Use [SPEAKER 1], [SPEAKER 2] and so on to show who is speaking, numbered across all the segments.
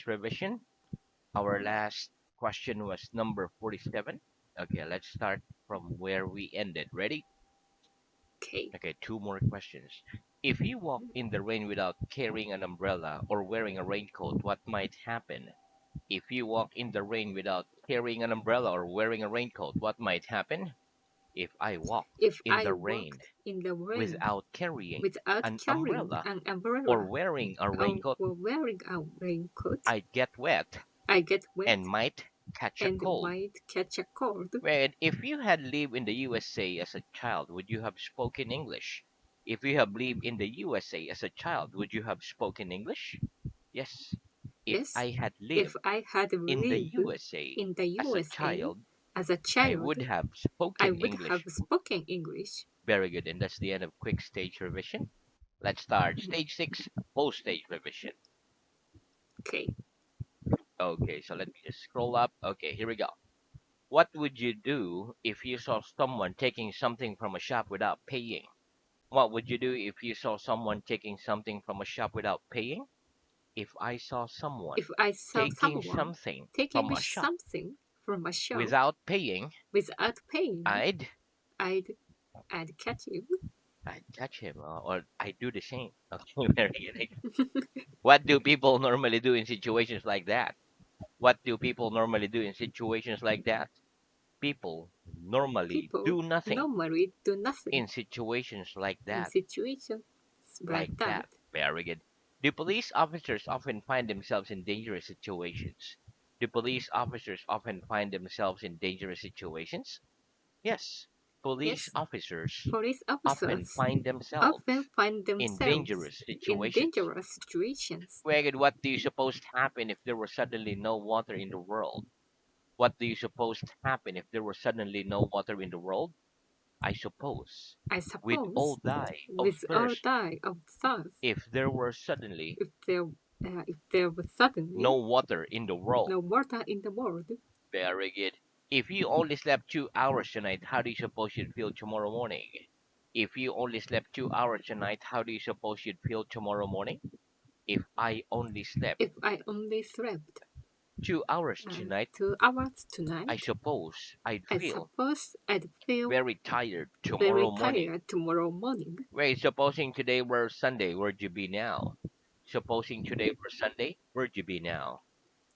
[SPEAKER 1] revision. Our last question was number 47. Okay, let's start from where we ended. Ready?
[SPEAKER 2] Okay.
[SPEAKER 1] Okay, two more questions. If you walk in the rain without carrying an umbrella or wearing a raincoat, what might happen? If you walk in the rain without carrying an umbrella or wearing a raincoat, what might happen? If I walked
[SPEAKER 2] If
[SPEAKER 1] in
[SPEAKER 2] I
[SPEAKER 1] the rain
[SPEAKER 2] walked in the rain
[SPEAKER 1] without carrying
[SPEAKER 2] without
[SPEAKER 1] an
[SPEAKER 2] carrying
[SPEAKER 1] umbrella
[SPEAKER 2] an
[SPEAKER 1] or
[SPEAKER 2] umbrella
[SPEAKER 1] wearing a
[SPEAKER 2] or
[SPEAKER 1] raincoat,
[SPEAKER 2] wearing a raincoat,
[SPEAKER 1] I'd get wet
[SPEAKER 2] I get wet
[SPEAKER 1] and might catch a
[SPEAKER 2] and
[SPEAKER 1] cold.
[SPEAKER 2] might catch a cold.
[SPEAKER 1] Well, if you had lived in the USA as a child, would you have spoken English? If you have lived in the USA as a child, would you have spoken English? Yes. If
[SPEAKER 2] Yes,
[SPEAKER 1] I had
[SPEAKER 2] if
[SPEAKER 1] lived
[SPEAKER 2] I had
[SPEAKER 1] in the
[SPEAKER 2] lived
[SPEAKER 1] USA
[SPEAKER 2] in the
[SPEAKER 1] as a
[SPEAKER 2] USA
[SPEAKER 1] child,
[SPEAKER 2] as a
[SPEAKER 1] I
[SPEAKER 2] child,
[SPEAKER 1] would have
[SPEAKER 2] I
[SPEAKER 1] spoken
[SPEAKER 2] would have
[SPEAKER 1] English.
[SPEAKER 2] spoken English.
[SPEAKER 1] Very good. And that's the end of quick stage revision. Let's start stage 6, full stage revision.
[SPEAKER 2] Okay.
[SPEAKER 1] Okay, so let me just scroll up. Okay, here we go. What would you do if you saw someone taking something from a shop without paying? What would you do if you saw someone taking something from a shop without paying? If I saw someone
[SPEAKER 2] If I saw
[SPEAKER 1] taking
[SPEAKER 2] someone
[SPEAKER 1] something
[SPEAKER 2] taking
[SPEAKER 1] from
[SPEAKER 2] me
[SPEAKER 1] a shop
[SPEAKER 2] something from a shop
[SPEAKER 1] without paying,
[SPEAKER 2] without paying,
[SPEAKER 1] I'd
[SPEAKER 2] I'd I'd catch him.
[SPEAKER 1] I'd catch him, or I do the same. Okay, very good. What do people normally do in situations like that? What do people normally do in situations like that? People normally
[SPEAKER 2] People
[SPEAKER 1] do nothing
[SPEAKER 2] normally do nothing
[SPEAKER 1] in situations like
[SPEAKER 2] in
[SPEAKER 1] that.
[SPEAKER 2] situations
[SPEAKER 1] Like
[SPEAKER 2] like that.
[SPEAKER 1] that. Very good. Do police officers often find themselves in dangerous situations? Do police officers often find themselves in dangerous situations? Yes. Police
[SPEAKER 2] Yes,
[SPEAKER 1] officers
[SPEAKER 2] police
[SPEAKER 1] often
[SPEAKER 2] officers
[SPEAKER 1] find themselves
[SPEAKER 2] often find
[SPEAKER 1] in
[SPEAKER 2] themselves
[SPEAKER 1] dangerous
[SPEAKER 2] in
[SPEAKER 1] situations.
[SPEAKER 2] dangerous situations.
[SPEAKER 1] Well, what do you suppose happen if there were suddenly no water in the world? What do you suppose happen if there were suddenly no water in the world? I suppose
[SPEAKER 2] I
[SPEAKER 1] we'd all
[SPEAKER 2] suppose
[SPEAKER 1] die of
[SPEAKER 2] with all
[SPEAKER 1] thirst
[SPEAKER 2] die of thirst
[SPEAKER 1] if there were suddenly
[SPEAKER 2] if there was suddenly
[SPEAKER 1] no water in the world.
[SPEAKER 2] no water in the world.
[SPEAKER 1] Very good. If you only slept 2 hours tonight, how do you suppose you'd feel tomorrow morning? If you only slept 2 hours tonight, how do you suppose you'd feel tomorrow morning? If I only slept
[SPEAKER 2] If I only slept
[SPEAKER 1] 2 hours tonight,
[SPEAKER 2] 2 hours
[SPEAKER 1] I
[SPEAKER 2] tonight,
[SPEAKER 1] suppose I'd
[SPEAKER 2] I
[SPEAKER 1] feel
[SPEAKER 2] suppose I'd feel
[SPEAKER 1] very tired
[SPEAKER 2] very
[SPEAKER 1] tomorrow morning.
[SPEAKER 2] tired tomorrow morning.
[SPEAKER 1] Wait, supposing today were Sunday, where'd you be now? Supposing today were Sunday, where'd you be now?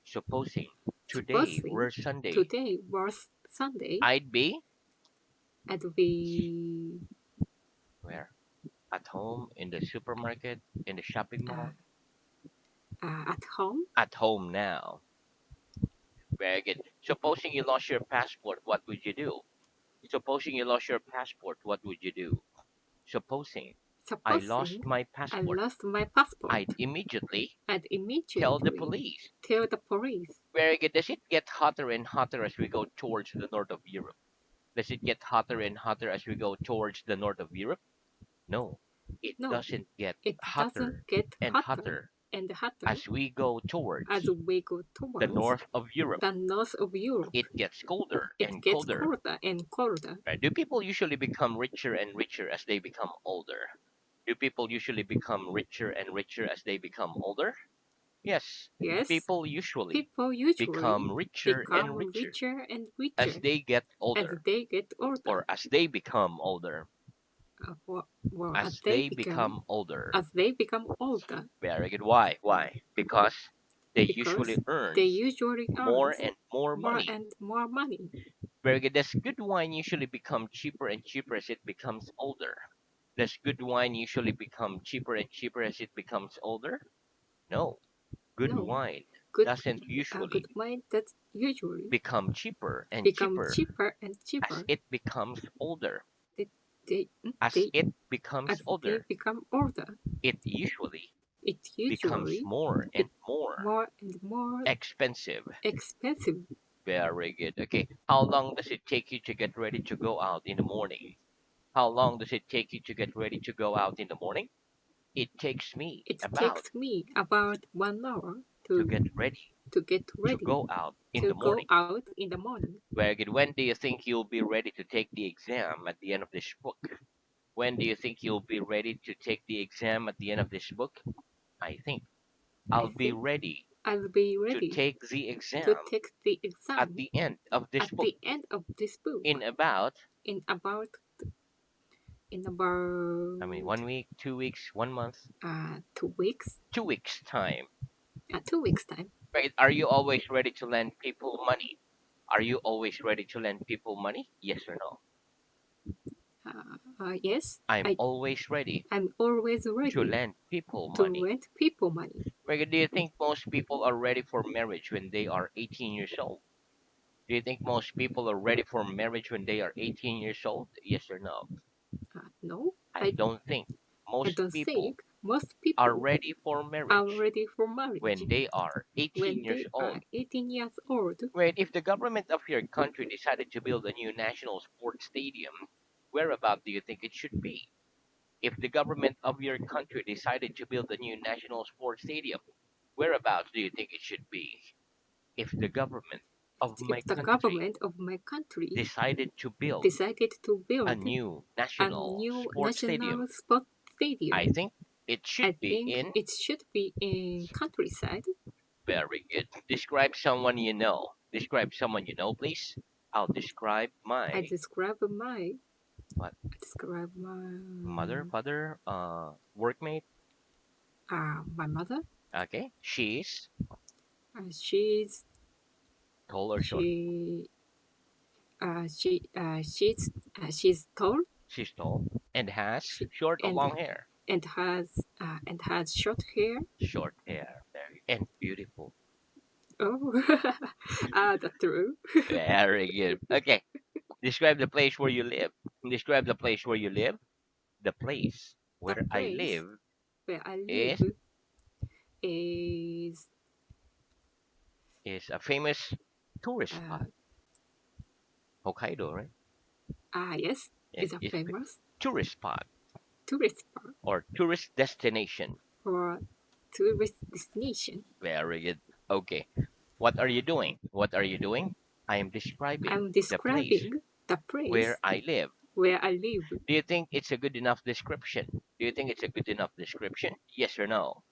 [SPEAKER 1] Supposing today
[SPEAKER 2] Supposing
[SPEAKER 1] were Sunday,
[SPEAKER 2] today was Sunday,
[SPEAKER 1] I'd be
[SPEAKER 2] I'd be
[SPEAKER 1] where? At home, in the supermarket, in the shopping
[SPEAKER 2] uh,
[SPEAKER 1] mall?
[SPEAKER 2] at home.
[SPEAKER 1] At home now. Very good. Supposing you lost your passport, what would you do? Supposing you lost your passport, what would you do? Supposing I lost
[SPEAKER 2] Supposing
[SPEAKER 1] my
[SPEAKER 2] I
[SPEAKER 1] passport,
[SPEAKER 2] lost my passport,
[SPEAKER 1] I'd immediately
[SPEAKER 2] I'd
[SPEAKER 1] tell the
[SPEAKER 2] immediately
[SPEAKER 1] police.
[SPEAKER 2] tell the police.
[SPEAKER 1] Very good. Does it get hotter and hotter as we go towards the north of Europe? Does it get hotter and hotter as we go towards the north of Europe? No, it
[SPEAKER 2] No,
[SPEAKER 1] doesn't get
[SPEAKER 2] it doesn't
[SPEAKER 1] hotter
[SPEAKER 2] get
[SPEAKER 1] and
[SPEAKER 2] hotter
[SPEAKER 1] hotter
[SPEAKER 2] and hotter
[SPEAKER 1] as we go towards
[SPEAKER 2] as we go
[SPEAKER 1] the
[SPEAKER 2] towards
[SPEAKER 1] north of Europe.
[SPEAKER 2] the north of Europe.
[SPEAKER 1] It gets colder
[SPEAKER 2] It
[SPEAKER 1] and
[SPEAKER 2] gets
[SPEAKER 1] colder.
[SPEAKER 2] colder and colder.
[SPEAKER 1] Right? Do people usually become richer and richer as they become older? Do people usually become richer and richer as they become older? Yes,
[SPEAKER 2] Yes,
[SPEAKER 1] people usually
[SPEAKER 2] people usually
[SPEAKER 1] become richer and
[SPEAKER 2] become
[SPEAKER 1] richer
[SPEAKER 2] richer and
[SPEAKER 1] as
[SPEAKER 2] richer
[SPEAKER 1] they get
[SPEAKER 2] as
[SPEAKER 1] older,
[SPEAKER 2] they get older.
[SPEAKER 1] or as they become older.
[SPEAKER 2] As
[SPEAKER 1] As
[SPEAKER 2] they
[SPEAKER 1] they
[SPEAKER 2] become
[SPEAKER 1] become older.
[SPEAKER 2] as they become older,
[SPEAKER 1] Very good. Why? Why? Because they usually
[SPEAKER 2] because they
[SPEAKER 1] earns
[SPEAKER 2] usually
[SPEAKER 1] more
[SPEAKER 2] earn
[SPEAKER 1] and more
[SPEAKER 2] more
[SPEAKER 1] money.
[SPEAKER 2] and more money.
[SPEAKER 1] Very good. Does good wine usually become cheaper and cheaper as it becomes older? Does good wine usually become cheaper and cheaper as it becomes older? No. Good
[SPEAKER 2] No,
[SPEAKER 1] wine
[SPEAKER 2] good
[SPEAKER 1] doesn't
[SPEAKER 2] good
[SPEAKER 1] usually
[SPEAKER 2] wine that usually
[SPEAKER 1] become cheaper and
[SPEAKER 2] become
[SPEAKER 1] cheaper
[SPEAKER 2] cheaper and
[SPEAKER 1] as
[SPEAKER 2] cheaper.
[SPEAKER 1] it becomes older.
[SPEAKER 2] They, they,
[SPEAKER 1] As
[SPEAKER 2] they
[SPEAKER 1] it becomes
[SPEAKER 2] as they
[SPEAKER 1] older,
[SPEAKER 2] become older.
[SPEAKER 1] it usually
[SPEAKER 2] It
[SPEAKER 1] becomes
[SPEAKER 2] usually
[SPEAKER 1] more and
[SPEAKER 2] it
[SPEAKER 1] more
[SPEAKER 2] more and more
[SPEAKER 1] expensive.
[SPEAKER 2] expensive.
[SPEAKER 1] Very good. Okay. How long does it take you to get ready to go out in the morning? How long does it take you to get ready to go out in the morning? It takes me
[SPEAKER 2] It
[SPEAKER 1] about
[SPEAKER 2] takes me about 1 hour
[SPEAKER 1] to get ready
[SPEAKER 2] to get
[SPEAKER 1] to
[SPEAKER 2] ready
[SPEAKER 1] go out in
[SPEAKER 2] to
[SPEAKER 1] the
[SPEAKER 2] go
[SPEAKER 1] morning.
[SPEAKER 2] out in the morning.
[SPEAKER 1] Very good. When do you think you'll be ready to take the exam at the end of this book? When do you think you'll be ready to take the exam at the end of this book? I think
[SPEAKER 2] I
[SPEAKER 1] I'll be
[SPEAKER 2] think
[SPEAKER 1] ready
[SPEAKER 2] I'll be
[SPEAKER 1] to
[SPEAKER 2] ready
[SPEAKER 1] take the
[SPEAKER 2] to
[SPEAKER 1] exam
[SPEAKER 2] take the
[SPEAKER 1] at
[SPEAKER 2] exam
[SPEAKER 1] the end of this
[SPEAKER 2] at
[SPEAKER 1] book
[SPEAKER 2] the end of this
[SPEAKER 1] in
[SPEAKER 2] book
[SPEAKER 1] about,
[SPEAKER 2] in about in
[SPEAKER 1] I mean,
[SPEAKER 2] about
[SPEAKER 1] 1 week, 2 weeks, 1 month,
[SPEAKER 2] 2 weeks,
[SPEAKER 1] 2 weeks time.
[SPEAKER 2] 2 weeks time.
[SPEAKER 1] Right? Are you always ready to lend people money? Are you always ready to lend people money? Yes or no?
[SPEAKER 2] Yes,
[SPEAKER 1] I'm always ready
[SPEAKER 2] I'm always
[SPEAKER 1] to
[SPEAKER 2] ready
[SPEAKER 1] lend people
[SPEAKER 2] to
[SPEAKER 1] money.
[SPEAKER 2] lend people money.
[SPEAKER 1] Right? Do you think most people are ready for marriage when they are 18 years old? Do you think most people are ready for marriage when they are 18 years old? Yes or no?
[SPEAKER 2] No,
[SPEAKER 1] I don't think
[SPEAKER 2] I
[SPEAKER 1] most
[SPEAKER 2] don't
[SPEAKER 1] people
[SPEAKER 2] think most
[SPEAKER 1] are
[SPEAKER 2] people
[SPEAKER 1] ready for
[SPEAKER 2] are
[SPEAKER 1] marriage
[SPEAKER 2] ready for marriage
[SPEAKER 1] when they are 18
[SPEAKER 2] when
[SPEAKER 1] years
[SPEAKER 2] they are
[SPEAKER 1] old.
[SPEAKER 2] 18 years old.
[SPEAKER 1] Right? If the government of your country decided to build a new national sports stadium, whereabout do you think it should be? If the government of your country decided to build a new national sports stadium, whereabouts do you think it should be? If the government of my
[SPEAKER 2] If the
[SPEAKER 1] country
[SPEAKER 2] government of my country
[SPEAKER 1] decided to build
[SPEAKER 2] decided to
[SPEAKER 1] a
[SPEAKER 2] build
[SPEAKER 1] new
[SPEAKER 2] a
[SPEAKER 1] national
[SPEAKER 2] new
[SPEAKER 1] sports stadium,
[SPEAKER 2] national sport
[SPEAKER 1] I
[SPEAKER 2] stadium,
[SPEAKER 1] think it
[SPEAKER 2] I
[SPEAKER 1] should be
[SPEAKER 2] think
[SPEAKER 1] in,
[SPEAKER 2] it should be in countryside.
[SPEAKER 1] very good. Describe someone you know. Describe someone you know, please. I'll describe
[SPEAKER 2] I
[SPEAKER 1] my
[SPEAKER 2] describe my
[SPEAKER 1] what,
[SPEAKER 2] I describe
[SPEAKER 1] mother,
[SPEAKER 2] my
[SPEAKER 1] father, workmate.
[SPEAKER 2] my mother.
[SPEAKER 1] Okay, she's
[SPEAKER 2] She's
[SPEAKER 1] tall or short.
[SPEAKER 2] she she she's tall.
[SPEAKER 1] She's tall and has
[SPEAKER 2] She
[SPEAKER 1] short or
[SPEAKER 2] and
[SPEAKER 1] long hair.
[SPEAKER 2] and has short hair.
[SPEAKER 1] Short hair, very and beautiful.
[SPEAKER 2] Oh, that's true.
[SPEAKER 1] Very good. Okay, describe the place where you live. Describe the place where you live. The place
[SPEAKER 2] The
[SPEAKER 1] where I
[SPEAKER 2] place
[SPEAKER 1] live
[SPEAKER 2] where I
[SPEAKER 1] is
[SPEAKER 2] live is
[SPEAKER 1] is a famous tourist spot.
[SPEAKER 2] uh,
[SPEAKER 1] Hokkaido, right?
[SPEAKER 2] yes,
[SPEAKER 1] Yeah,
[SPEAKER 2] is a
[SPEAKER 1] it's
[SPEAKER 2] famous
[SPEAKER 1] tourist spot
[SPEAKER 2] tourist spot
[SPEAKER 1] or tourist destination.
[SPEAKER 2] or tourist destination.
[SPEAKER 1] Very good. Okay, what are you doing? What are you doing? I am describing
[SPEAKER 2] I'm
[SPEAKER 1] the place
[SPEAKER 2] describing the
[SPEAKER 1] where
[SPEAKER 2] place
[SPEAKER 1] I live.
[SPEAKER 2] where I live.
[SPEAKER 1] Do you think it's a good enough description? Do you think it's a good enough description? Yes or no?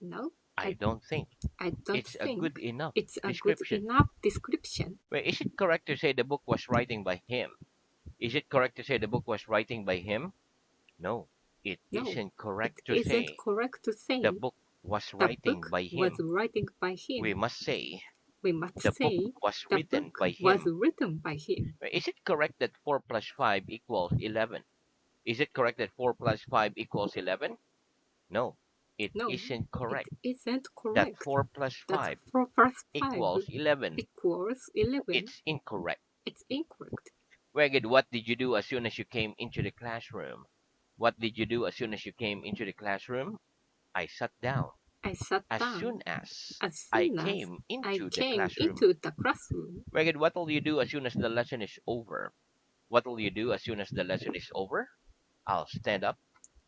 [SPEAKER 2] No,
[SPEAKER 1] I
[SPEAKER 2] I
[SPEAKER 1] don't think
[SPEAKER 2] I don't
[SPEAKER 1] it's a good
[SPEAKER 2] think
[SPEAKER 1] enough
[SPEAKER 2] it's a good
[SPEAKER 1] description.
[SPEAKER 2] enough description.
[SPEAKER 1] Wait, is it correct to say the book was writing by him? Is it correct to say the book was writing by him? No, it
[SPEAKER 2] No,
[SPEAKER 1] isn't
[SPEAKER 2] it
[SPEAKER 1] correct to
[SPEAKER 2] isn't
[SPEAKER 1] say
[SPEAKER 2] correct to
[SPEAKER 1] the
[SPEAKER 2] say
[SPEAKER 1] book was
[SPEAKER 2] the
[SPEAKER 1] writing
[SPEAKER 2] book
[SPEAKER 1] by
[SPEAKER 2] was
[SPEAKER 1] him.
[SPEAKER 2] writing by
[SPEAKER 1] We
[SPEAKER 2] him.
[SPEAKER 1] must say
[SPEAKER 2] We must
[SPEAKER 1] the book
[SPEAKER 2] say
[SPEAKER 1] was
[SPEAKER 2] the
[SPEAKER 1] written
[SPEAKER 2] book
[SPEAKER 1] by
[SPEAKER 2] was
[SPEAKER 1] him.
[SPEAKER 2] written by him.
[SPEAKER 1] Wait, is it correct that 4 plus 5 equals 11? Is it correct that 4 plus 5 equals 11? No, it
[SPEAKER 2] No,
[SPEAKER 1] isn't
[SPEAKER 2] it
[SPEAKER 1] correct
[SPEAKER 2] isn't
[SPEAKER 1] that
[SPEAKER 2] correct
[SPEAKER 1] 4 plus
[SPEAKER 2] that
[SPEAKER 1] 5
[SPEAKER 2] 4 plus 5
[SPEAKER 1] equals 11.
[SPEAKER 2] equals 11.
[SPEAKER 1] It's incorrect.
[SPEAKER 2] It's incorrect.
[SPEAKER 1] Ragged, what did you do as soon as you came into the classroom? What did you do as soon as you came into the classroom? I sat down.
[SPEAKER 2] I sat
[SPEAKER 1] As soon
[SPEAKER 2] down
[SPEAKER 1] as
[SPEAKER 2] as
[SPEAKER 1] I
[SPEAKER 2] soon as
[SPEAKER 1] came
[SPEAKER 2] I
[SPEAKER 1] into the
[SPEAKER 2] came
[SPEAKER 1] classroom.
[SPEAKER 2] into the classroom.
[SPEAKER 1] Ragged, what will you do as soon as the lesson is over? What will you do as soon as the lesson is over? I'll stand up,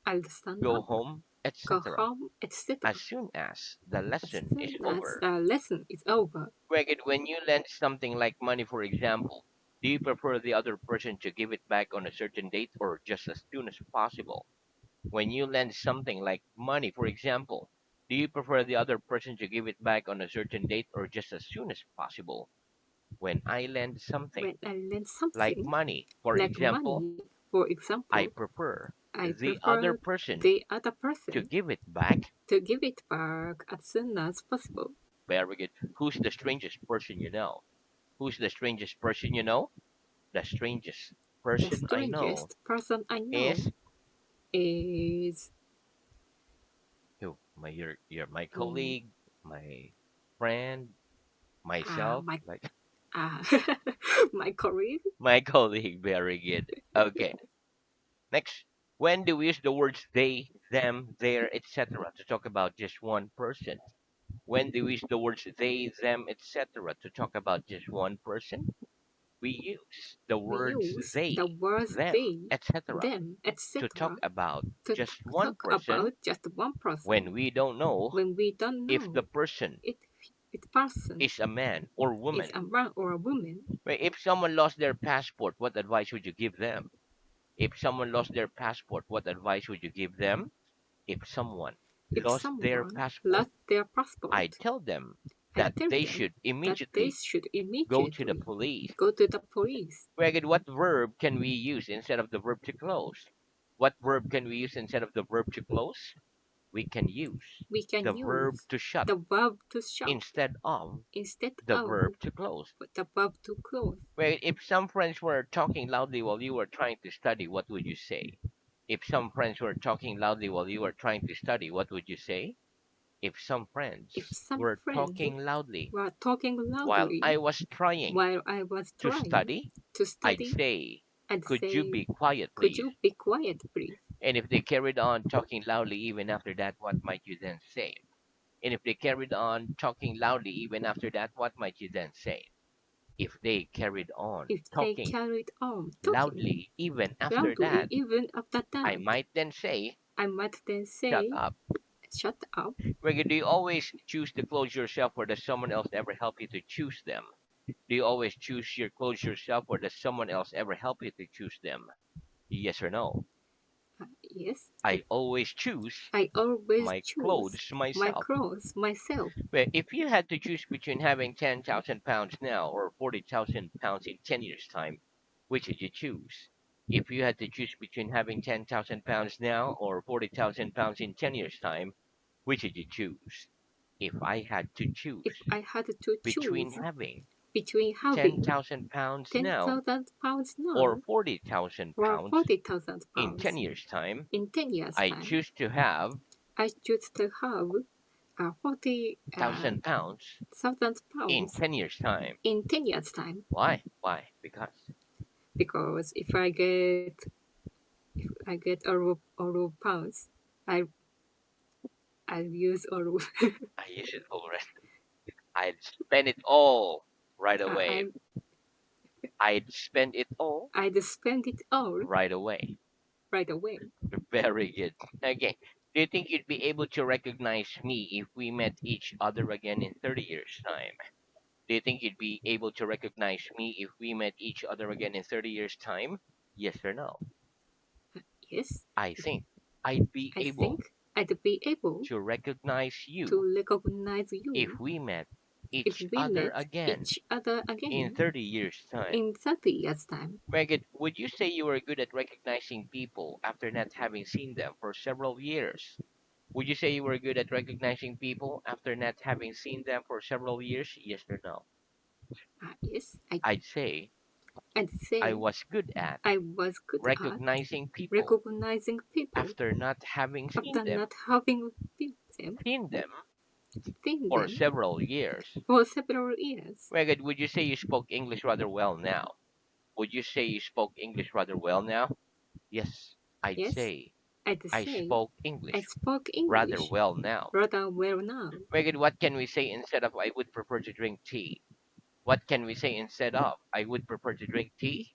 [SPEAKER 2] I'll stand
[SPEAKER 1] go
[SPEAKER 2] up,
[SPEAKER 1] home,
[SPEAKER 2] go
[SPEAKER 1] etc.
[SPEAKER 2] home,
[SPEAKER 1] As
[SPEAKER 2] etc.
[SPEAKER 1] soon as the
[SPEAKER 2] As
[SPEAKER 1] lesson is
[SPEAKER 2] soon as
[SPEAKER 1] over.
[SPEAKER 2] the lesson is over.
[SPEAKER 1] Ragged, when you lend something like money, for example, do you prefer the other person to give it back on a certain date or just as soon as possible? When you lend something like money, for example, do you prefer the other person to give it back on a certain date or just as soon as possible? When I lend something
[SPEAKER 2] When I lend
[SPEAKER 1] like
[SPEAKER 2] something
[SPEAKER 1] money, for
[SPEAKER 2] like
[SPEAKER 1] example,
[SPEAKER 2] money, for
[SPEAKER 1] I
[SPEAKER 2] example,
[SPEAKER 1] prefer
[SPEAKER 2] I
[SPEAKER 1] the other
[SPEAKER 2] prefer
[SPEAKER 1] person
[SPEAKER 2] the other
[SPEAKER 1] to
[SPEAKER 2] person
[SPEAKER 1] give it back.
[SPEAKER 2] to give it back as soon as possible.
[SPEAKER 1] Very good. Who's the strangest person you know? Who's the strangest person you know? The strangest
[SPEAKER 2] The
[SPEAKER 1] person I know
[SPEAKER 2] strangest person I know
[SPEAKER 1] is
[SPEAKER 2] is
[SPEAKER 1] who? You're my
[SPEAKER 2] um,
[SPEAKER 1] colleague, my friend, myself,
[SPEAKER 2] my
[SPEAKER 1] like
[SPEAKER 2] uh, my colleague.
[SPEAKER 1] my colleague. Very good. Okay. Next, when do we use the words they, them, their, etc. to talk about just one person? When do we use the words they, them, etc. to talk about just one person? We use the
[SPEAKER 2] We
[SPEAKER 1] words
[SPEAKER 2] use
[SPEAKER 1] they,
[SPEAKER 2] the words
[SPEAKER 1] them,
[SPEAKER 2] they,
[SPEAKER 1] etc.
[SPEAKER 2] them,
[SPEAKER 1] to talk
[SPEAKER 2] etc.
[SPEAKER 1] about
[SPEAKER 2] to
[SPEAKER 1] just one
[SPEAKER 2] talk
[SPEAKER 1] person
[SPEAKER 2] about just one person
[SPEAKER 1] when we don't know
[SPEAKER 2] when we don't
[SPEAKER 1] if the
[SPEAKER 2] know
[SPEAKER 1] person
[SPEAKER 2] if it person
[SPEAKER 1] is a man or
[SPEAKER 2] is
[SPEAKER 1] woman.
[SPEAKER 2] a man or a woman.
[SPEAKER 1] Right? If someone lost their passport, what advice would you give them? If someone lost their passport, what advice would you give them? If someone
[SPEAKER 2] If
[SPEAKER 1] lost their
[SPEAKER 2] someone
[SPEAKER 1] passport,
[SPEAKER 2] lost their
[SPEAKER 1] I
[SPEAKER 2] passport,
[SPEAKER 1] tell them
[SPEAKER 2] I
[SPEAKER 1] that
[SPEAKER 2] tell
[SPEAKER 1] they
[SPEAKER 2] them
[SPEAKER 1] should
[SPEAKER 2] that they
[SPEAKER 1] immediately
[SPEAKER 2] should
[SPEAKER 1] go to the
[SPEAKER 2] immediately
[SPEAKER 1] police.
[SPEAKER 2] go to the police.
[SPEAKER 1] Wait, what verb can we use instead of the verb to close? What verb can we use instead of the verb to close? We can use
[SPEAKER 2] We can
[SPEAKER 1] the verb
[SPEAKER 2] use
[SPEAKER 1] to shut
[SPEAKER 2] the verb to shut
[SPEAKER 1] instead of
[SPEAKER 2] instead
[SPEAKER 1] the
[SPEAKER 2] of
[SPEAKER 1] verb to close.
[SPEAKER 2] the verb to close.
[SPEAKER 1] Wait, if some friends were talking loudly while you were trying to study, what would you say? If some friends were talking loudly while you were trying to study, what would you say? If some
[SPEAKER 2] If
[SPEAKER 1] friends
[SPEAKER 2] some
[SPEAKER 1] were
[SPEAKER 2] friends
[SPEAKER 1] talking loudly
[SPEAKER 2] were talking
[SPEAKER 1] while
[SPEAKER 2] loudly
[SPEAKER 1] I was trying
[SPEAKER 2] while I was
[SPEAKER 1] to
[SPEAKER 2] trying
[SPEAKER 1] study,
[SPEAKER 2] to
[SPEAKER 1] I'd
[SPEAKER 2] study,
[SPEAKER 1] say,
[SPEAKER 2] I'd
[SPEAKER 1] could you
[SPEAKER 2] say,
[SPEAKER 1] be quiet,
[SPEAKER 2] "Could
[SPEAKER 1] please?
[SPEAKER 2] you be quiet, please?"
[SPEAKER 1] And if they carried on talking loudly even after that, what might you then say? And if they carried on talking loudly even after that, what might you then say? If they carried on
[SPEAKER 2] If they
[SPEAKER 1] talking
[SPEAKER 2] carried on talking
[SPEAKER 1] loudly even after
[SPEAKER 2] loudly
[SPEAKER 1] that,
[SPEAKER 2] even after
[SPEAKER 1] I
[SPEAKER 2] that,
[SPEAKER 1] might then say,
[SPEAKER 2] I might then
[SPEAKER 1] shut
[SPEAKER 2] say,
[SPEAKER 1] up.
[SPEAKER 2] "Shut up."
[SPEAKER 1] Reggie, do you always choose to clothes yourself or does someone else ever help you to choose them? Do you always choose your clothes yourself or does someone else ever help you to choose them? Yes or no?
[SPEAKER 2] Yes,
[SPEAKER 1] I always choose
[SPEAKER 2] I always
[SPEAKER 1] my
[SPEAKER 2] choose
[SPEAKER 1] clothes
[SPEAKER 2] my
[SPEAKER 1] myself.
[SPEAKER 2] clothes myself.
[SPEAKER 1] But if you had to choose between having 10,000 pounds now or 40,000 pounds in 10 years' time, which would you choose? If you had to choose between having 10,000 pounds now or 40,000 pounds in 10 years' time, which would you choose? If I had to
[SPEAKER 2] If
[SPEAKER 1] choose
[SPEAKER 2] I had to
[SPEAKER 1] between
[SPEAKER 2] choose
[SPEAKER 1] having
[SPEAKER 2] between having
[SPEAKER 1] 10,000 pounds now
[SPEAKER 2] 10,000 pounds
[SPEAKER 1] or
[SPEAKER 2] now
[SPEAKER 1] 40,000
[SPEAKER 2] or
[SPEAKER 1] pounds
[SPEAKER 2] 40,000
[SPEAKER 1] in 10
[SPEAKER 2] pounds
[SPEAKER 1] years' time,
[SPEAKER 2] in 10 years'
[SPEAKER 1] I
[SPEAKER 2] time,
[SPEAKER 1] choose to have
[SPEAKER 2] I choose to have
[SPEAKER 1] 1,000 pounds40,000 in
[SPEAKER 2] pounds
[SPEAKER 1] 10 years' time.
[SPEAKER 2] in 10 years' time.
[SPEAKER 1] Why? Why? Because
[SPEAKER 2] Because if I get all of pounds, I I use all of
[SPEAKER 1] I use it already. I'd spend it all right away.
[SPEAKER 2] I
[SPEAKER 1] I'd spend it all
[SPEAKER 2] I'd spend it all
[SPEAKER 1] right away.
[SPEAKER 2] right away.
[SPEAKER 1] Very good. Okay. Do you think you'd be able to recognize me if we met each other again in 30 years' time? Do you think you'd be able to recognize me if we met each other again in 30 years' time? Yes or no?
[SPEAKER 2] Yes,
[SPEAKER 1] I think I'd be
[SPEAKER 2] I
[SPEAKER 1] able
[SPEAKER 2] think I'd be able
[SPEAKER 1] to recognize you
[SPEAKER 2] to recognize
[SPEAKER 1] if
[SPEAKER 2] you
[SPEAKER 1] we met
[SPEAKER 2] if
[SPEAKER 1] each
[SPEAKER 2] we
[SPEAKER 1] other
[SPEAKER 2] met
[SPEAKER 1] again
[SPEAKER 2] each other
[SPEAKER 1] in
[SPEAKER 2] again
[SPEAKER 1] 30 years' time.
[SPEAKER 2] in 30 years' time.
[SPEAKER 1] Megan, would you say you were good at recognizing people after not having seen them for several years? Would you say you were good at recognizing people after not having seen them for several years? Yes or no?
[SPEAKER 2] Yes,
[SPEAKER 1] I'd say
[SPEAKER 2] I'd
[SPEAKER 1] I
[SPEAKER 2] say
[SPEAKER 1] was good at
[SPEAKER 2] I was good at
[SPEAKER 1] recognizing people
[SPEAKER 2] recognizing people
[SPEAKER 1] after not having
[SPEAKER 2] after not having
[SPEAKER 1] seen them
[SPEAKER 2] seen
[SPEAKER 1] for
[SPEAKER 2] them
[SPEAKER 1] several years.
[SPEAKER 2] for several years.
[SPEAKER 1] Megan, would you say you spoke English rather well now? Would you say you spoke English rather well now? Yes, I'd
[SPEAKER 2] Yes,
[SPEAKER 1] say
[SPEAKER 2] I'd
[SPEAKER 1] I
[SPEAKER 2] say
[SPEAKER 1] spoke
[SPEAKER 2] I
[SPEAKER 1] English
[SPEAKER 2] spoke
[SPEAKER 1] rather
[SPEAKER 2] English
[SPEAKER 1] well now.
[SPEAKER 2] rather well now.
[SPEAKER 1] Megan, what can we say instead of I would prefer to drink tea? What can we say instead of I would prefer to drink tea?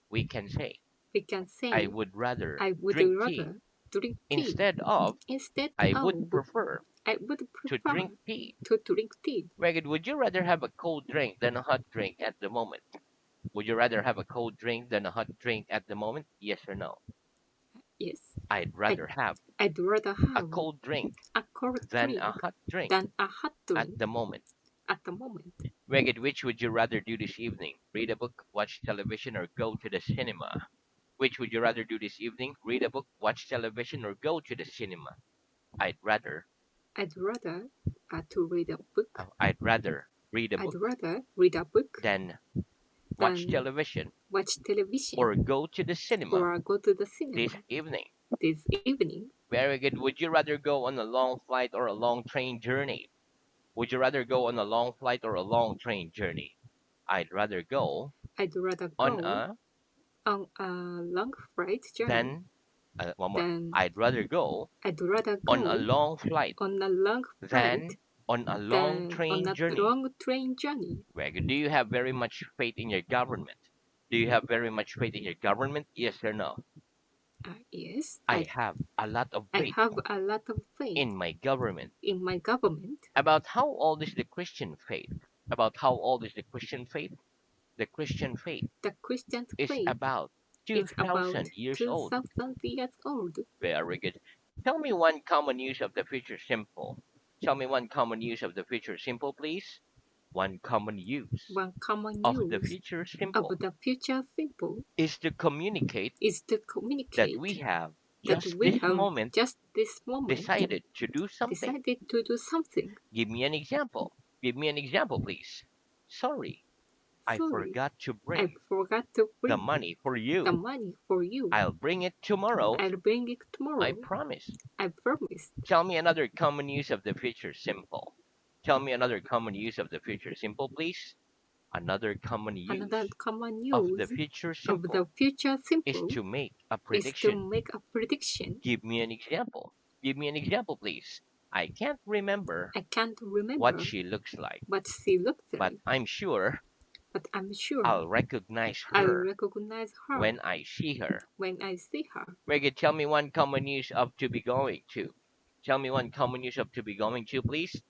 [SPEAKER 1] We can say
[SPEAKER 2] We can
[SPEAKER 1] I
[SPEAKER 2] say
[SPEAKER 1] would rather
[SPEAKER 2] I would
[SPEAKER 1] drink tea
[SPEAKER 2] rather drink tea
[SPEAKER 1] instead of
[SPEAKER 2] instead
[SPEAKER 1] I would
[SPEAKER 2] of
[SPEAKER 1] prefer
[SPEAKER 2] I would
[SPEAKER 1] to
[SPEAKER 2] prefer
[SPEAKER 1] drink tea.
[SPEAKER 2] to drink tea.
[SPEAKER 1] Megan, would you rather have a cold drink than a hot drink at the moment? Would you rather have a cold drink than a hot drink at the moment? Yes or no?
[SPEAKER 2] Yes,
[SPEAKER 1] I'd
[SPEAKER 2] I
[SPEAKER 1] rather have
[SPEAKER 2] I'd rather
[SPEAKER 1] a
[SPEAKER 2] have
[SPEAKER 1] cold drink
[SPEAKER 2] a cold
[SPEAKER 1] than a
[SPEAKER 2] drink
[SPEAKER 1] hot drink
[SPEAKER 2] than a hot
[SPEAKER 1] at
[SPEAKER 2] drink
[SPEAKER 1] the moment.
[SPEAKER 2] at the moment.
[SPEAKER 1] Megan, which would you rather do this evening? Read a book, watch television, or go to the cinema? Which would you rather do this evening? Read a book, watch television, or go to the cinema? I'd rather,
[SPEAKER 2] I'd rather to read a book.
[SPEAKER 1] I'd rather read a
[SPEAKER 2] I'd
[SPEAKER 1] book
[SPEAKER 2] rather read a book
[SPEAKER 1] than watch
[SPEAKER 2] than
[SPEAKER 1] television
[SPEAKER 2] watch television
[SPEAKER 1] or go to the cinema
[SPEAKER 2] or go to the
[SPEAKER 1] this
[SPEAKER 2] cinema
[SPEAKER 1] evening.
[SPEAKER 2] this evening.
[SPEAKER 1] Very good. Would you rather go on a long flight or a long train journey? Would you rather go on a long flight or a long train journey? I'd rather go
[SPEAKER 2] I'd rather
[SPEAKER 1] on
[SPEAKER 2] go
[SPEAKER 1] a
[SPEAKER 2] on a long flight journey
[SPEAKER 1] than one more.
[SPEAKER 2] than
[SPEAKER 1] I'd rather go
[SPEAKER 2] I'd rather
[SPEAKER 1] on a
[SPEAKER 2] go
[SPEAKER 1] long flight
[SPEAKER 2] on a long flight
[SPEAKER 1] than on a long
[SPEAKER 2] than on
[SPEAKER 1] train
[SPEAKER 2] a
[SPEAKER 1] journey.
[SPEAKER 2] long train journey.
[SPEAKER 1] Very good. Do you have very much faith in your government? Do you have very much faith in your government? Yes or no?
[SPEAKER 2] Yes,
[SPEAKER 1] I have a lot of
[SPEAKER 2] I
[SPEAKER 1] faith
[SPEAKER 2] have a lot of faith
[SPEAKER 1] in my government.
[SPEAKER 2] in my government.
[SPEAKER 1] About how old is the Christian faith? About how old is the Christian faith? The Christian faith
[SPEAKER 2] The Christian
[SPEAKER 1] is
[SPEAKER 2] faith
[SPEAKER 1] about
[SPEAKER 2] is about
[SPEAKER 1] 2,000 years old.
[SPEAKER 2] 2,000 years old.
[SPEAKER 1] Very good. Tell me one common use of the future simple. Tell me one common use of the future simple, please. One common use
[SPEAKER 2] One common
[SPEAKER 1] of the
[SPEAKER 2] use
[SPEAKER 1] future
[SPEAKER 2] of
[SPEAKER 1] simple
[SPEAKER 2] the future simple
[SPEAKER 1] is to communicate
[SPEAKER 2] is to
[SPEAKER 1] that we
[SPEAKER 2] communicate
[SPEAKER 1] have
[SPEAKER 2] that
[SPEAKER 1] just
[SPEAKER 2] we
[SPEAKER 1] this
[SPEAKER 2] have
[SPEAKER 1] moment
[SPEAKER 2] just this moment
[SPEAKER 1] decided to do something.
[SPEAKER 2] decided to do something.
[SPEAKER 1] Give me an example. Give me an example, please. Sorry, I
[SPEAKER 2] Sorry,
[SPEAKER 1] forgot to
[SPEAKER 2] I
[SPEAKER 1] bring
[SPEAKER 2] forgot to
[SPEAKER 1] the
[SPEAKER 2] bring
[SPEAKER 1] money for
[SPEAKER 2] the
[SPEAKER 1] you.
[SPEAKER 2] money for you.
[SPEAKER 1] I'll bring it tomorrow.
[SPEAKER 2] I'll bring it
[SPEAKER 1] I
[SPEAKER 2] tomorrow.
[SPEAKER 1] promise.
[SPEAKER 2] I promised.
[SPEAKER 1] Tell me another common use of the future simple. Tell me another common use of the future simple, please. Another common
[SPEAKER 2] Another
[SPEAKER 1] use
[SPEAKER 2] common
[SPEAKER 1] of the
[SPEAKER 2] use
[SPEAKER 1] future
[SPEAKER 2] of the
[SPEAKER 1] simple
[SPEAKER 2] future
[SPEAKER 1] is
[SPEAKER 2] simple
[SPEAKER 1] to make a
[SPEAKER 2] is to
[SPEAKER 1] prediction.
[SPEAKER 2] make a prediction.
[SPEAKER 1] Give me an example. Give me an example, please. I can't remember
[SPEAKER 2] I can't
[SPEAKER 1] what
[SPEAKER 2] remember
[SPEAKER 1] she looks like,
[SPEAKER 2] what she looked
[SPEAKER 1] but
[SPEAKER 2] like,
[SPEAKER 1] I'm sure
[SPEAKER 2] but I'm sure
[SPEAKER 1] I'll recognize
[SPEAKER 2] I'll
[SPEAKER 1] her
[SPEAKER 2] recognize her
[SPEAKER 1] when I see her.
[SPEAKER 2] when I see her.
[SPEAKER 1] Reggie, tell me one common use of to be going to. Tell me one common use of to be going to, please.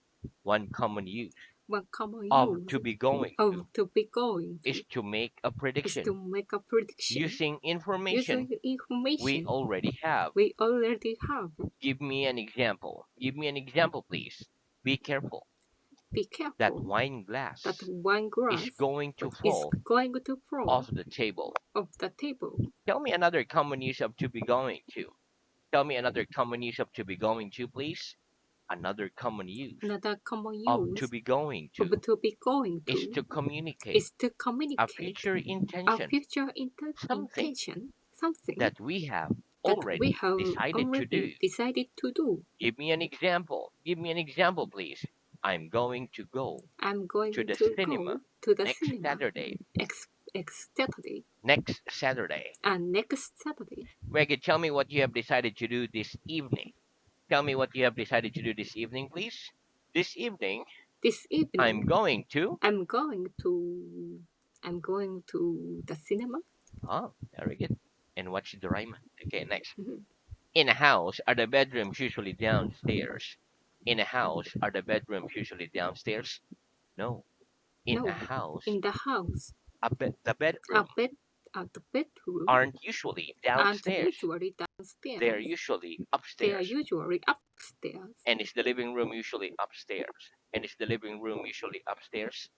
[SPEAKER 1] One common use
[SPEAKER 2] One common
[SPEAKER 1] of
[SPEAKER 2] use
[SPEAKER 1] to be going to
[SPEAKER 2] of to be going
[SPEAKER 1] is
[SPEAKER 2] to
[SPEAKER 1] to make a
[SPEAKER 2] is to
[SPEAKER 1] prediction
[SPEAKER 2] make a prediction
[SPEAKER 1] using information
[SPEAKER 2] using
[SPEAKER 1] we
[SPEAKER 2] information
[SPEAKER 1] already have.
[SPEAKER 2] we already have.
[SPEAKER 1] Give me an example. Give me an example, please. Be careful.
[SPEAKER 2] Be
[SPEAKER 1] That
[SPEAKER 2] careful
[SPEAKER 1] wine
[SPEAKER 2] that
[SPEAKER 1] glass
[SPEAKER 2] one
[SPEAKER 1] is
[SPEAKER 2] glass
[SPEAKER 1] going to
[SPEAKER 2] is
[SPEAKER 1] fall
[SPEAKER 2] going to
[SPEAKER 1] off
[SPEAKER 2] fall
[SPEAKER 1] the table.
[SPEAKER 2] off the table.
[SPEAKER 1] Tell me another common use of to be going to. Tell me another common use of to be going to, please. Another common use
[SPEAKER 2] Another common
[SPEAKER 1] of to
[SPEAKER 2] use
[SPEAKER 1] be going
[SPEAKER 2] of
[SPEAKER 1] to
[SPEAKER 2] to be going
[SPEAKER 1] is
[SPEAKER 2] to
[SPEAKER 1] to communicate
[SPEAKER 2] is to
[SPEAKER 1] a
[SPEAKER 2] communicate
[SPEAKER 1] future
[SPEAKER 2] our
[SPEAKER 1] intention,
[SPEAKER 2] future
[SPEAKER 1] something
[SPEAKER 2] intention, something
[SPEAKER 1] that we have
[SPEAKER 2] that we
[SPEAKER 1] already
[SPEAKER 2] have
[SPEAKER 1] decided to do.
[SPEAKER 2] already decided to do.
[SPEAKER 1] Give me an example. Give me an example, please. I'm going to go
[SPEAKER 2] I'm
[SPEAKER 1] to
[SPEAKER 2] going
[SPEAKER 1] the
[SPEAKER 2] to
[SPEAKER 1] cinema
[SPEAKER 2] go to the
[SPEAKER 1] next
[SPEAKER 2] cinema
[SPEAKER 1] Saturday.
[SPEAKER 2] next Saturday
[SPEAKER 1] Next Saturday.
[SPEAKER 2] and next Saturday.
[SPEAKER 1] Reggie, tell me what you have decided to do this evening. Tell me what you have decided to do this evening, please. This evening,
[SPEAKER 2] This
[SPEAKER 1] I'm
[SPEAKER 2] evening,
[SPEAKER 1] going to.
[SPEAKER 2] I'm going to I'm going to the cinema.
[SPEAKER 1] Oh, very good. And watch the rhyme. Okay, next.
[SPEAKER 2] Mhm.
[SPEAKER 1] In a house, are the bedrooms usually downstairs? In a house, are the bedrooms usually downstairs? No. In a
[SPEAKER 2] No,
[SPEAKER 1] house,
[SPEAKER 2] in the house,
[SPEAKER 1] the
[SPEAKER 2] a
[SPEAKER 1] bedroom
[SPEAKER 2] bed, the bedroom
[SPEAKER 1] aren't usually
[SPEAKER 2] aren't
[SPEAKER 1] downstairs.
[SPEAKER 2] usually
[SPEAKER 1] They're
[SPEAKER 2] downstairs.
[SPEAKER 1] usually
[SPEAKER 2] They are
[SPEAKER 1] upstairs.
[SPEAKER 2] usually upstairs.
[SPEAKER 1] And is the living room usually upstairs? And is the living room usually upstairs?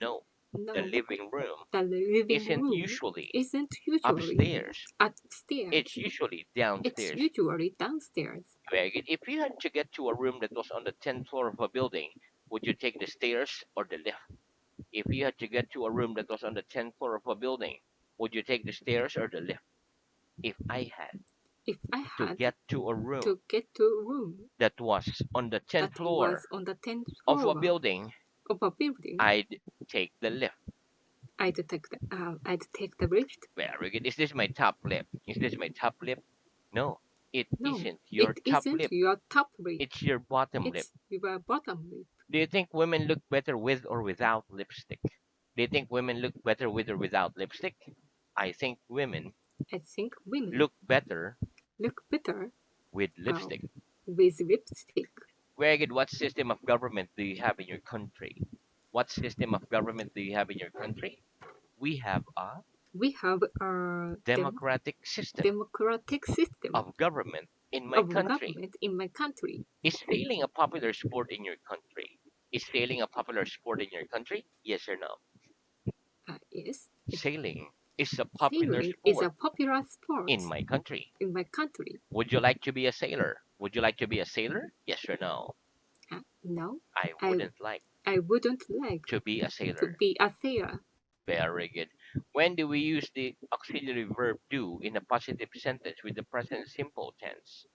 [SPEAKER 1] No. The
[SPEAKER 2] No,
[SPEAKER 1] living room
[SPEAKER 2] the living
[SPEAKER 1] isn't
[SPEAKER 2] room
[SPEAKER 1] usually
[SPEAKER 2] isn't usually
[SPEAKER 1] upstairs.
[SPEAKER 2] upstairs.
[SPEAKER 1] It's usually
[SPEAKER 2] It's
[SPEAKER 1] downstairs.
[SPEAKER 2] usually downstairs.
[SPEAKER 1] Greg, if you had to get to a room that was on the 10th floor of a building, would you take the stairs or the lift? If you had to get to a room that was on the 10th floor of a building, would you take the stairs or the lift? If I had
[SPEAKER 2] If I
[SPEAKER 1] to
[SPEAKER 2] had
[SPEAKER 1] get to a room
[SPEAKER 2] to get to a room
[SPEAKER 1] that was on the 10th
[SPEAKER 2] that
[SPEAKER 1] floor
[SPEAKER 2] was on the 10th
[SPEAKER 1] of a
[SPEAKER 2] floor
[SPEAKER 1] building,
[SPEAKER 2] of a building,
[SPEAKER 1] I'd take the lift.
[SPEAKER 2] I'd take the lift.
[SPEAKER 1] Very good. Is this my top lip? Is this my top lip? No, it
[SPEAKER 2] No,
[SPEAKER 1] isn't your
[SPEAKER 2] it
[SPEAKER 1] top
[SPEAKER 2] isn't
[SPEAKER 1] lip.
[SPEAKER 2] your top lip.
[SPEAKER 1] It's your bottom lip.
[SPEAKER 2] It's your bottom lip.
[SPEAKER 1] Do you think women look better with or without lipstick? Do you think women look better with or without lipstick? I think women
[SPEAKER 2] I think women
[SPEAKER 1] look better
[SPEAKER 2] look better
[SPEAKER 1] with
[SPEAKER 2] uh,
[SPEAKER 1] lipstick.
[SPEAKER 2] with lipstick.
[SPEAKER 1] Very good. What system of government do you have in your country? What system of government do you have in your country? We have a
[SPEAKER 2] We have a
[SPEAKER 1] democratic system
[SPEAKER 2] democratic system
[SPEAKER 1] of government in my
[SPEAKER 2] of
[SPEAKER 1] country.
[SPEAKER 2] government in my country.
[SPEAKER 1] Is sailing a popular sport in your country? Is sailing a popular sport in your country? Yes or no?
[SPEAKER 2] Yes,
[SPEAKER 1] Sailing is a popular
[SPEAKER 2] sailing is a
[SPEAKER 1] sport
[SPEAKER 2] popular sport
[SPEAKER 1] in my country.
[SPEAKER 2] in my country.
[SPEAKER 1] Would you like to be a sailor? Would you like to be a sailor? Yes or no?
[SPEAKER 2] No,
[SPEAKER 1] I
[SPEAKER 2] I
[SPEAKER 1] wouldn't like
[SPEAKER 2] I wouldn't like
[SPEAKER 1] to be a
[SPEAKER 2] to
[SPEAKER 1] sailor.
[SPEAKER 2] be a sailor.
[SPEAKER 1] Very good. When do we use the auxiliary verb do in a positive sentence with the present simple tense?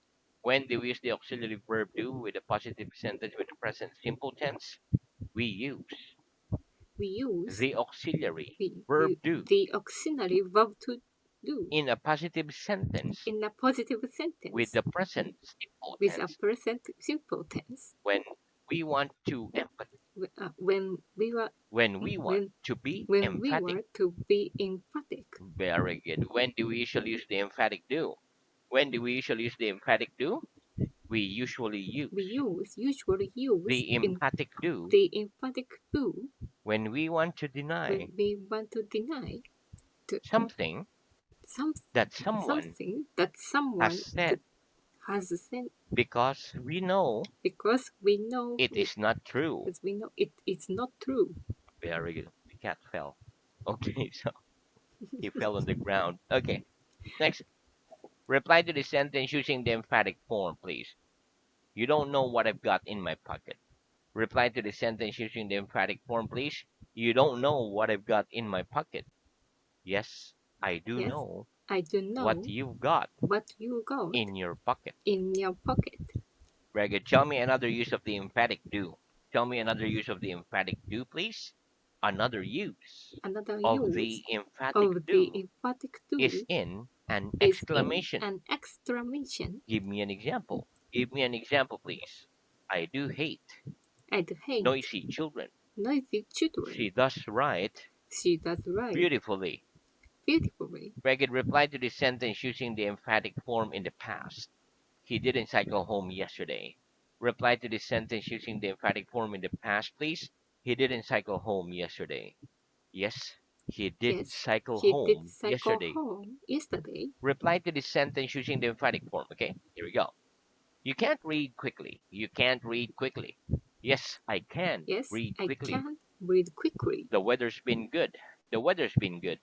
[SPEAKER 1] When do we use the auxiliary verb do with a positive sentence with the present simple tense? We use
[SPEAKER 2] We use
[SPEAKER 1] the auxiliary
[SPEAKER 2] we,
[SPEAKER 1] verb
[SPEAKER 2] we
[SPEAKER 1] do
[SPEAKER 2] the auxiliary verb to do
[SPEAKER 1] in a positive sentence
[SPEAKER 2] in a positive
[SPEAKER 1] with
[SPEAKER 2] sentence
[SPEAKER 1] the present simple
[SPEAKER 2] with a
[SPEAKER 1] tense
[SPEAKER 2] present simple tense
[SPEAKER 1] when we want to when we want
[SPEAKER 2] when
[SPEAKER 1] to be
[SPEAKER 2] when we
[SPEAKER 1] emphatic.
[SPEAKER 2] were to be emphatic.
[SPEAKER 1] Very good. When do we usually use the emphatic do? When do we usually use the emphatic do? We usually
[SPEAKER 2] We
[SPEAKER 1] use
[SPEAKER 2] usually use
[SPEAKER 1] the
[SPEAKER 2] in
[SPEAKER 1] emphatic do
[SPEAKER 2] the emphatic do
[SPEAKER 1] when we want to
[SPEAKER 2] when
[SPEAKER 1] deny
[SPEAKER 2] we want to deny to
[SPEAKER 1] something
[SPEAKER 2] some
[SPEAKER 1] that someone
[SPEAKER 2] something that
[SPEAKER 1] has
[SPEAKER 2] someone
[SPEAKER 1] said
[SPEAKER 2] has sent
[SPEAKER 1] Because we know
[SPEAKER 2] because we know
[SPEAKER 1] it is not true.
[SPEAKER 2] because we know it is not true.
[SPEAKER 1] Very good. The cat fell. Okay, so he fell on the ground. Okay, next. Reply to the sentence using the emphatic form, please. You don't know what I've got in my pocket. Reply to the sentence using the emphatic form, please. You don't know what I've got in my pocket. Yes, I do
[SPEAKER 2] Yes,
[SPEAKER 1] know
[SPEAKER 2] I do
[SPEAKER 1] what
[SPEAKER 2] know
[SPEAKER 1] you've got
[SPEAKER 2] what you got
[SPEAKER 1] in your pocket.
[SPEAKER 2] in your pocket.
[SPEAKER 1] Very good. Tell me another use of the emphatic do. Tell me another use of the emphatic do, please. Another use
[SPEAKER 2] Another
[SPEAKER 1] of
[SPEAKER 2] use
[SPEAKER 1] the emphatic
[SPEAKER 2] of the
[SPEAKER 1] do
[SPEAKER 2] emphatic
[SPEAKER 1] is
[SPEAKER 2] do
[SPEAKER 1] in an
[SPEAKER 2] is in
[SPEAKER 1] exclamation.
[SPEAKER 2] an exclamation.
[SPEAKER 1] Give me an example. Give me an example, please. I do hate
[SPEAKER 2] I hate
[SPEAKER 1] noisy children.
[SPEAKER 2] noisy children.
[SPEAKER 1] She does write
[SPEAKER 2] She does right
[SPEAKER 1] beautifully.
[SPEAKER 2] beautifully.
[SPEAKER 1] Ragged replied to this sentence using the emphatic form in the past. He didn't cycle home yesterday. Reply to this sentence using the emphatic form in the past, please. He didn't cycle home yesterday. Yes, he did
[SPEAKER 2] Yes,
[SPEAKER 1] cycle
[SPEAKER 2] he did
[SPEAKER 1] home
[SPEAKER 2] cycle
[SPEAKER 1] yesterday.
[SPEAKER 2] home yesterday.
[SPEAKER 1] Reply to this sentence using the emphatic form. Okay, here we go. You can't read quickly. You can't read quickly. Yes, I can
[SPEAKER 2] Yes,
[SPEAKER 1] read
[SPEAKER 2] I
[SPEAKER 1] quickly.
[SPEAKER 2] can read quickly.
[SPEAKER 1] The weather's been good. The weather's been good.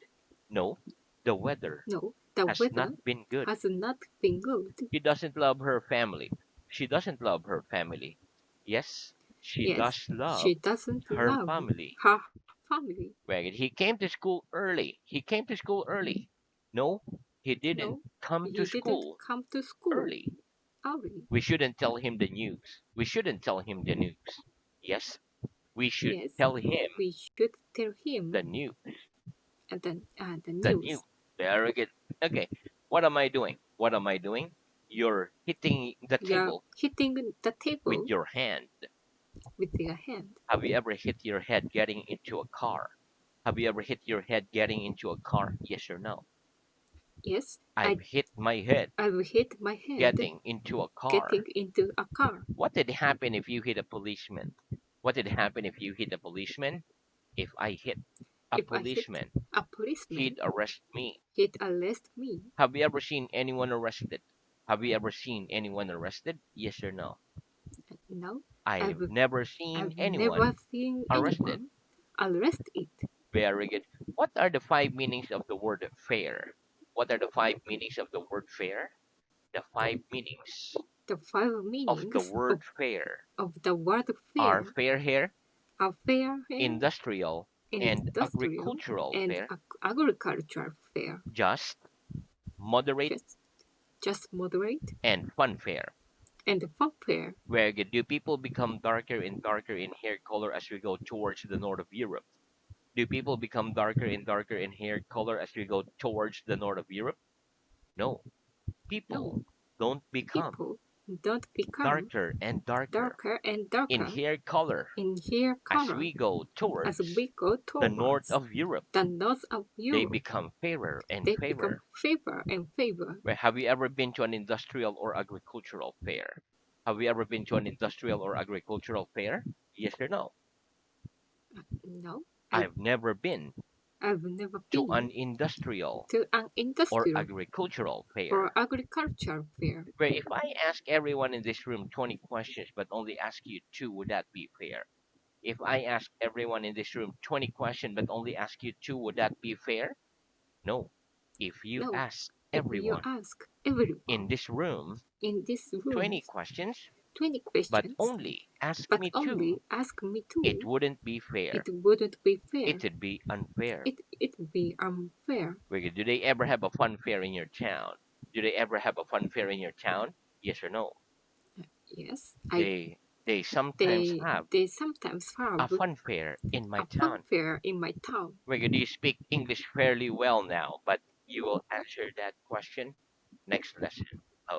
[SPEAKER 1] No, the weather
[SPEAKER 2] No, the
[SPEAKER 1] has
[SPEAKER 2] weather
[SPEAKER 1] not been good.
[SPEAKER 2] has not been good.
[SPEAKER 1] She doesn't love her family. She doesn't love her family. Yes, she
[SPEAKER 2] Yes,
[SPEAKER 1] does love
[SPEAKER 2] she doesn't
[SPEAKER 1] her
[SPEAKER 2] love
[SPEAKER 1] family.
[SPEAKER 2] her family.
[SPEAKER 1] Right. He came to school early. He came to school early. No, he didn't
[SPEAKER 2] No,
[SPEAKER 1] come to
[SPEAKER 2] he didn't
[SPEAKER 1] school
[SPEAKER 2] come to school
[SPEAKER 1] early.
[SPEAKER 2] early.
[SPEAKER 1] We shouldn't tell him the news. We shouldn't tell him the news. Yes, we should
[SPEAKER 2] Yes,
[SPEAKER 1] tell him
[SPEAKER 2] we should tell
[SPEAKER 1] the
[SPEAKER 2] him
[SPEAKER 1] news.
[SPEAKER 2] the
[SPEAKER 1] The news.
[SPEAKER 2] news.
[SPEAKER 1] Very good. Okay, what am I doing? What am I doing? You're hitting the
[SPEAKER 2] You're
[SPEAKER 1] table
[SPEAKER 2] hitting the
[SPEAKER 1] with
[SPEAKER 2] table
[SPEAKER 1] your hand.
[SPEAKER 2] with your hand.
[SPEAKER 1] Have you ever hit your head getting into a car? Have you ever hit your head getting into a car? Yes or no?
[SPEAKER 2] Yes,
[SPEAKER 1] I've hit my head
[SPEAKER 2] I've hit my head
[SPEAKER 1] getting into a car.
[SPEAKER 2] getting into a car.
[SPEAKER 1] What did happen if you hit a policeman? What did happen if you hit a policeman? If I hit a
[SPEAKER 2] If I hit
[SPEAKER 1] policeman,
[SPEAKER 2] a policeman,
[SPEAKER 1] he'd arrest me.
[SPEAKER 2] he'd arrest me.
[SPEAKER 1] Have you ever seen anyone arrested? Have you ever seen anyone arrested? Yes or no?
[SPEAKER 2] No,
[SPEAKER 1] I've
[SPEAKER 2] I've
[SPEAKER 1] never seen
[SPEAKER 2] I've never
[SPEAKER 1] anyone
[SPEAKER 2] seen
[SPEAKER 1] arrested.
[SPEAKER 2] anyone arrest it.
[SPEAKER 1] Very good. What are the five meanings of the word fair? What are the five meanings of the word fair? The five meanings
[SPEAKER 2] The five
[SPEAKER 1] of the
[SPEAKER 2] meanings
[SPEAKER 1] word fair
[SPEAKER 2] of the word
[SPEAKER 1] are
[SPEAKER 2] fair
[SPEAKER 1] fair hair,
[SPEAKER 2] are fair hair,
[SPEAKER 1] industrial, and
[SPEAKER 2] industrial,
[SPEAKER 1] agricultural
[SPEAKER 2] and
[SPEAKER 1] fair,
[SPEAKER 2] agricultural fair.
[SPEAKER 1] just, moderate,
[SPEAKER 2] Just just moderate
[SPEAKER 1] and fun fair.
[SPEAKER 2] and fun fair.
[SPEAKER 1] Where do people become darker and darker in hair color as we go towards the north of Europe? Do people become darker and darker in hair color as we go towards the north of Europe? No.
[SPEAKER 2] No,
[SPEAKER 1] People don't become
[SPEAKER 2] people don't become
[SPEAKER 1] darker and darker
[SPEAKER 2] darker and
[SPEAKER 1] in
[SPEAKER 2] darker
[SPEAKER 1] hair color
[SPEAKER 2] in hair
[SPEAKER 1] as
[SPEAKER 2] color
[SPEAKER 1] we go
[SPEAKER 2] as
[SPEAKER 1] towards
[SPEAKER 2] we go
[SPEAKER 1] the north
[SPEAKER 2] towards
[SPEAKER 1] of Europe.
[SPEAKER 2] the north of
[SPEAKER 1] They
[SPEAKER 2] Europe.
[SPEAKER 1] become fairer and
[SPEAKER 2] They become
[SPEAKER 1] fairer.
[SPEAKER 2] favor and favor.
[SPEAKER 1] Where have you ever been to an industrial or agricultural fair? Have you ever been to an industrial or agricultural fair? Yes or no?
[SPEAKER 2] No, I,
[SPEAKER 1] I've never been
[SPEAKER 2] I've never
[SPEAKER 1] to an
[SPEAKER 2] been
[SPEAKER 1] industrial
[SPEAKER 2] to an
[SPEAKER 1] or
[SPEAKER 2] industrial
[SPEAKER 1] agricultural
[SPEAKER 2] or
[SPEAKER 1] fair.
[SPEAKER 2] agricultural fair.
[SPEAKER 1] Where if I ask everyone in this room 20 questions but only ask you two, would that be fair? If I ask everyone in this room 20 questions but only ask you two, would that be fair? No. If you
[SPEAKER 2] No,
[SPEAKER 1] ask
[SPEAKER 2] if you
[SPEAKER 1] everyone
[SPEAKER 2] ask
[SPEAKER 1] in
[SPEAKER 2] everyone
[SPEAKER 1] this room
[SPEAKER 2] in this room
[SPEAKER 1] 20 questions
[SPEAKER 2] 20
[SPEAKER 1] but
[SPEAKER 2] questions,
[SPEAKER 1] only ask
[SPEAKER 2] but
[SPEAKER 1] me two,
[SPEAKER 2] only ask me
[SPEAKER 1] it
[SPEAKER 2] two,
[SPEAKER 1] wouldn't be
[SPEAKER 2] it
[SPEAKER 1] fair.
[SPEAKER 2] wouldn't be fair.
[SPEAKER 1] It'd be unfair.
[SPEAKER 2] It would be unfair.
[SPEAKER 1] Wait, do they ever have a fun fair in your town? Do they ever have a fun fair in your town? Yes or no?
[SPEAKER 2] Yes,
[SPEAKER 1] They sometimes have
[SPEAKER 2] they sometimes have
[SPEAKER 1] a fun fair in my
[SPEAKER 2] a fun
[SPEAKER 1] town.
[SPEAKER 2] fair in my town.
[SPEAKER 1] Wait, do you speak English fairly well now? But you will answer that question next lesson.